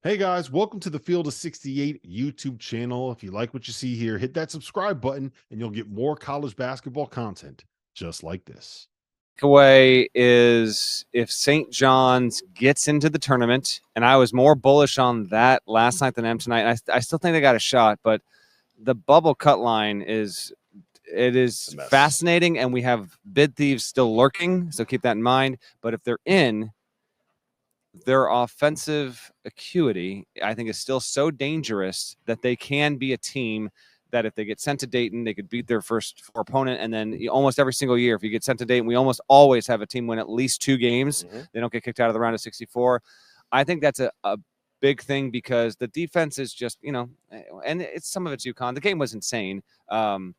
Hey guys, welcome to the Field of 68 YouTube channel. If you like what you see here, hit that subscribe button and you'll get more college basketball content just like this. Takeaway is if St. John's gets into the tournament, and I was more bullish on that last night than I am tonight. I still think they got a shot, but the bubble cut line is fascinating, and we have bid thieves still lurking, so keep that in mind. But if they're in, their offensive acuity, I think, is still so dangerous that they can be a team that if they get sent to Dayton, they could beat their first four opponent. And then almost every single year, if you get sent to Dayton, we almost always have a team win at least 2 games. They don't get kicked out of the round of 64. I think that's a big thing because the defense is just, and some of it's UConn. The game was insane. UConn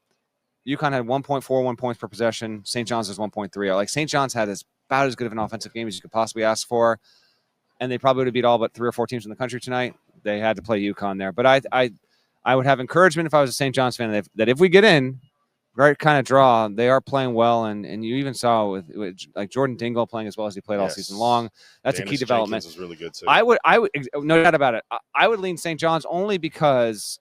had 1.41 points per possession. St. John's was 1.30. Like St. John's had about as good of an offensive game as you could possibly ask for. And they probably would have beat all but 3 or 4 teams in the country tonight. They had to play UConn there. But I would have encouragement if I was a St. John's fan that if we get in, right kind of draw, they are playing well. And you even saw with like Jordan Dingle playing as well as he played all season long. That's a key development. Jenkins was really good too. I would, no doubt about it. I would lean St. John's only because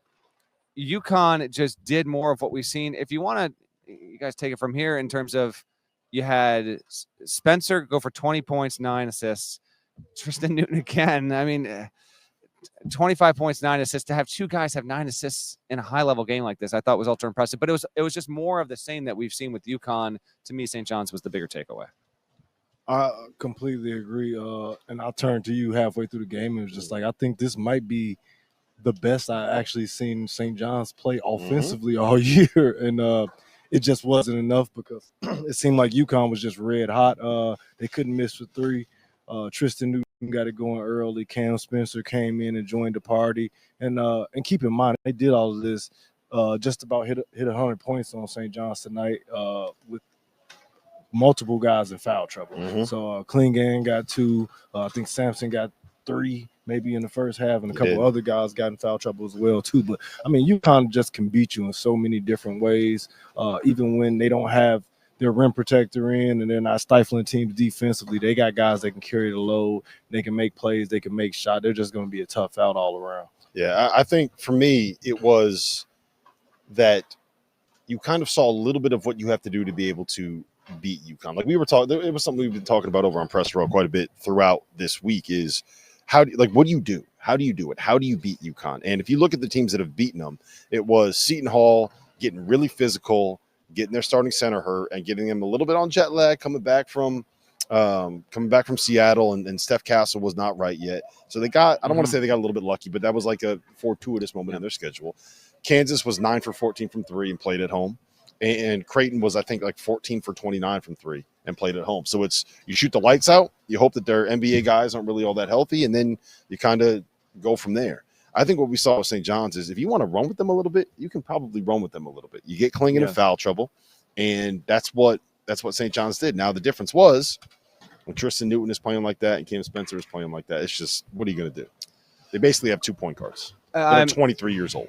UConn just did more of what we've seen. If you want to, you guys take it from here in terms of you had Spencer go for 20 points, 9 assists. Tristan Newton again. I mean, 25 points, 9 assists. To have 2 guys have 9 assists in a high-level game like this, I thought was ultra impressive. But it was just more of the same that we've seen with UConn. To me, St. John's was the bigger takeaway. I completely agree. And I'll turn to you halfway through the game. It was just like, I think this might be the best I actually seen St. John's play offensively all year. And it just wasn't enough because it seemed like UConn was just red hot. They couldn't miss for 3. Tristan Newton got it going early. Cam Spencer came in and joined the party. And keep in mind, they did all of this, just about hit 100 points on St. John's tonight with multiple guys in foul trouble. So Klingan got 2. I think Sampson got 3 maybe in the first half, and a couple other guys got in foul trouble as well too. But, I mean, UConn just can beat you in so many different ways, even when they don't have their rim protector in and they're not stifling teams defensively. They got guys that can carry the load. They can make plays. They can make shots. They're just going to be a tough out all around. Yeah, I think for me it was that you kind of saw a little bit of what you have to do to be able to beat UConn. Like we were talking, it was something we've been talking about over on Press Row quite a bit throughout this week is what do you do? How do you do it? How do you beat UConn? And if you look at the teams that have beaten them, it was Seton Hall getting really physical, getting their starting center hurt and getting them a little bit on jet lag, coming back from Seattle, and Steph Castle was not right yet. So they got, I don't want to say they got a little bit lucky, but that was like a fortuitous moment in their schedule. Kansas was 9 for 14 from 3 and played at home. And Creighton was, I think, like 14 for 29 from 3 and played at home. So it's, you shoot the lights out, you hope that their NBA guys aren't really all that healthy, and then you kind of go from there. I think what we saw with St. John's is if you want to run with them a little bit, you can probably run with them a little bit. You get Klingan in foul trouble, and that's what St. John's did. Now the difference was when Tristan Newton is playing like that and Cam Spencer is playing like that, it's just, what are you going to do? They basically have 2 point guards. They're 23 years old.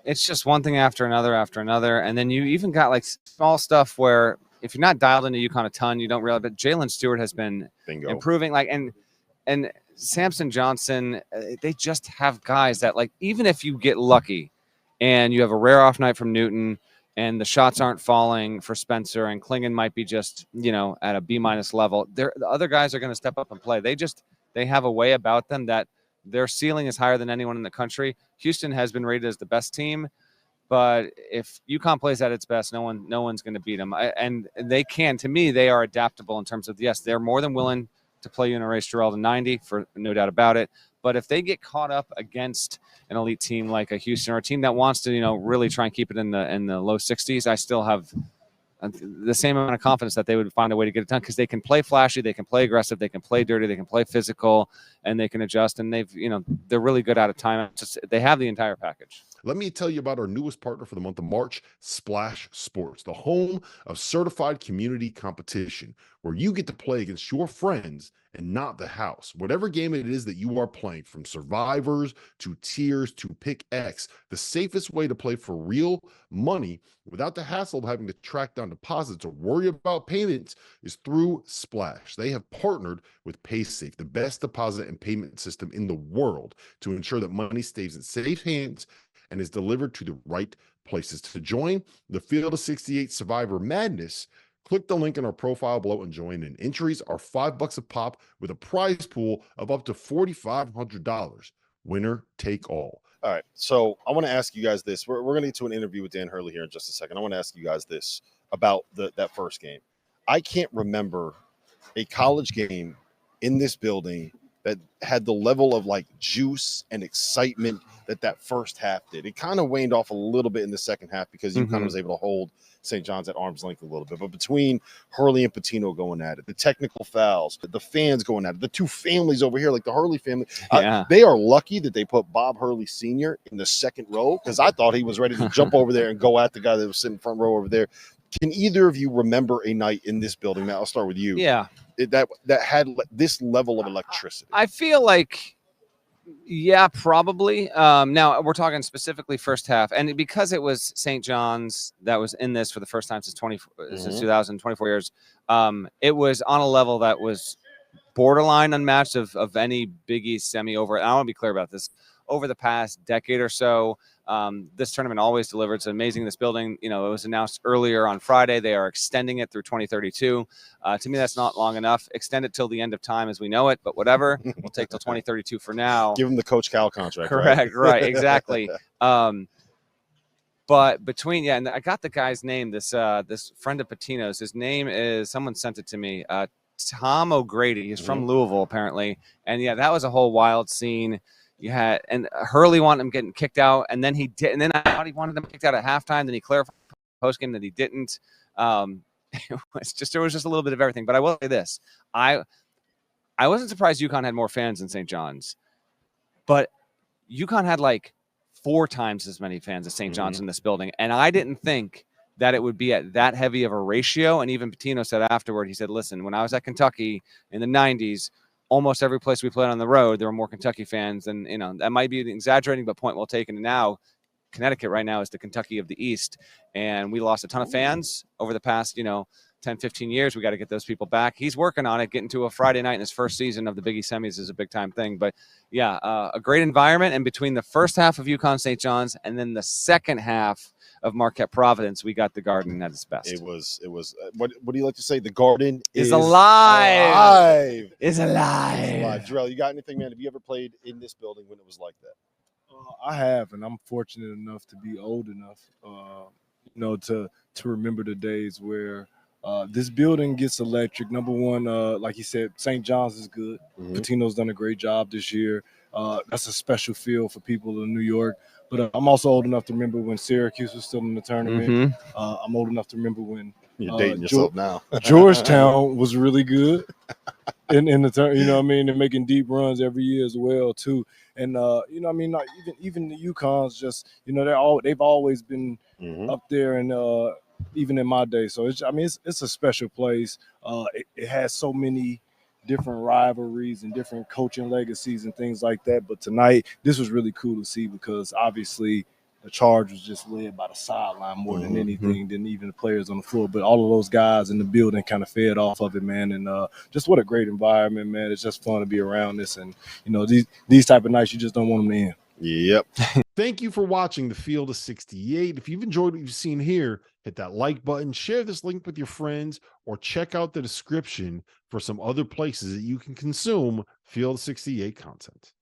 It's just one thing after another, and then you even got like small stuff where if you're not dialed into UConn a ton, you don't realize. But Jalen Stewart has been improving, and Samson Johnson, they just have guys that, like, even if you get lucky and you have a rare off night from Newton and the shots aren't falling for Spencer and Klingan might be just, at a B- level, the other guys are going to step up and play. They have a way about them that their ceiling is higher than anyone in the country. Houston has been rated as the best team, but if UConn plays at its best, no one's going to beat them. And they can, to me, they are adaptable in terms of, yes, they're more than willing to play you in a race Jerel to 90, for no doubt about it. But if they get caught up against an elite team like a Houston or a team that wants to, really try and keep it in the low 60s, I still have the same amount of confidence that they would find a way to get it done because they can play flashy, they can play aggressive, they can play dirty, they can play physical, and they can adjust. And they're really good out of time. They have the entire package. Let me tell you about our newest partner for the month of March, Splash Sports, the home of certified community competition, where you get to play against your friends and not the house. Whatever game it is that you are playing, from survivors to tiers to pick X, the safest way to play for real money without the hassle of having to track down deposits or worry about payments is through Splash. They have partnered with PaySafe, the best deposit and payment system in the world, to ensure that money stays in safe hands and is delivered to the right places. To join the Field of 68 Survivor Madness, click the link in our profile below and join in. Entries are $5 a pop with a prize pool of up to $4,500. Winner take all. All right. So I want to ask you guys this. We're going to get to an interview with Dan Hurley here in just a second. I want to ask you guys this about that first game. I can't remember a college game in this building that had the level of like juice and excitement that first half did. It kind of waned off a little bit in the second half because UConn was able to hold St. John's at arm's length a little bit. But between Hurley and Patino going at it, the technical fouls, the fans going at it, the two families over here, like the Hurley family, they are lucky that they put Bob Hurley Sr. in the second row, because I thought he was ready to jump over there and go at the guy that was sitting front row over there. Can either of you remember a night in this building? Now I'll start with you. Yeah. That had this level of electricity. I feel like, yeah, probably. Now we're talking specifically first half, and because it was St. John's that was in this for the first time since 2024 years, it was on a level that was borderline unmatched of any Big East semi over. And I want to be clear about this. Over the past decade or so, this tournament always delivered. It's amazing. This building, it was announced earlier on Friday. They are extending it through 2032. To me, that's not long enough. Extend it till the end of time as we know it, but whatever. We'll take till 2032 for now. Give him the Coach Cal contract. Correct, right, exactly. But between, and I got the guy's name, this friend of Patino's. His name is, someone sent it to me, Tom O'Grady. He's from Louisville, apparently. And, yeah, that was a whole wild scene. You had, and Hurley wanted him getting kicked out, and then he did, and then I thought he wanted him kicked out at halftime. Then he clarified post game that he didn't. It was just a little bit of everything. But I will say this: I wasn't surprised UConn had more fans than St. John's, but UConn had like 4 times as many fans as St. John's in this building, and I didn't think that it would be at that heavy of a ratio. And even Patino said afterward, he said, "Listen, when I was at Kentucky in the '90s." Almost every place we played on the road, there were more Kentucky fans than, that might be exaggerating, but point well taken. And now Connecticut right now is the Kentucky of the East. And we lost a ton of fans over the past, 10, 15 years. We got to get those people back. He's working on it. Getting to a Friday night in his first season of the Big East semis is a big time thing. But yeah, a great environment. And between the first half of UConn St. John's and then the second half of Marquette Providence, we got the Garden at its best. It was what do you like to say? The Garden is alive. Is alive. Jerel, you got anything, man? Have you ever played in this building when it was like that? I have, and I'm fortunate enough to be old enough, to remember the days where this building gets electric. Number one, like you said, St. John's is good. Patino's done a great job this year. That's a special feel for people in New York. But I'm also old enough to remember when Syracuse was still in the tournament. I'm old enough to remember when you're dating yourself now. Georgetown was really good in the tournament, and making deep runs every year as well too. And even the UConns, just they've always been up there, and even in my day. So it's a special place. It has so many different rivalries and different coaching legacies and things like that. But tonight, this was really cool to see, because obviously the charge was just led by the sideline more than anything, than even the players on the floor. But all of those guys in the building kind of fed off of it, man. And just what a great environment, man. It's just fun to be around this. And, these type of nights, you just don't want them to end. Yep. Thank you for watching the Field of 68. If you've enjoyed what you've seen here, hit that like button, share this link with your friends, or check out the description for some other places that you can consume Field of 68 content.